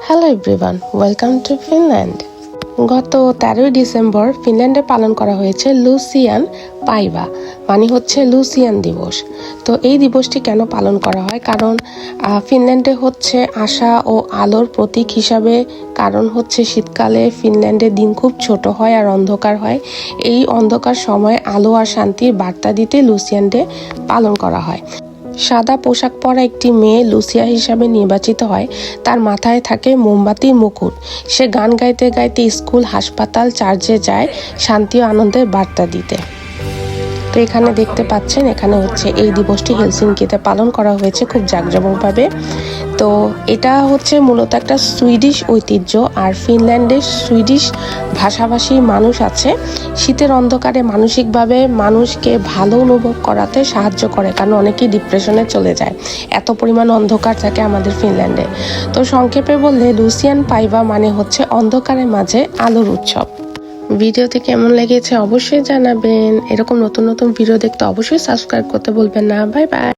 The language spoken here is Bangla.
Hello everyone, welcome to Finland. গত 13ই ডিসেম্বর ফিনল্যান্ডে পালন করা হয়েছে লুসিয়ান পাইভা, মানে হচ্ছে লুসিয়ান দিবস। তো এই দিবসটি কেন পালন করা হয়? কারণ ফিনল্যান্ডে হচ্ছে আশা ও আলোর প্রতীক হিসাবে। কারণ হচ্ছে শীতকালে ফিনল্যান্ডের দিন খুব ছোট হয় আর অন্ধকার হয়। এই অন্ধকার সময় আলো আর শান্তির বার্তা দিতে লুসিয়ান ডে পালন করা হয়। সাদা পোশাক পরা একটি মেয়ে লুসিয়া হিসাবে নির্বাচিত হয়। তার মাথায় থাকে মোমবাতির মুকুট। সে গান গাইতে গাইতে স্কুল, হাসপাতাল, চার্চে যায় শান্তি ও আনন্দের বার্তা দিতে। তো এখানে দেখতে পাচ্ছেন, এখানে হচ্ছে এই দিবসটি হেলসিঙ্কিতে পালন করা হয়েছে খুব জাঁকজমকভাবে। তো এটা হচ্ছে মূলত একটা সুইডিশ ঐতিহ্য। আর ফিনল্যান্ডের সুইডিশ ভাষাভাষী মানুষ আছে। শীতের অন্ধকারে মানসিকভাবে মানুষকে ভালো অনুভব করাতে সাহায্য করে, কারণ অনেকেই ডিপ্রেশনে চলে যায়, এত পরিমাণ অন্ধকার থাকে আমাদের ফিনল্যান্ডে। তো সংক্ষেপে বললে লুসিয়ান পাইভা মানে হচ্ছে অন্ধকারের মাঝে আলোর উৎসব। ভিডিওটি কেমন লেগেছে অবশ্যই জানাবেন। এরকম নতুন নতুন ভিডিও দেখতে অবশ্যই সাবস্ক্রাইব করতে ভুলবেন না। Bye bye.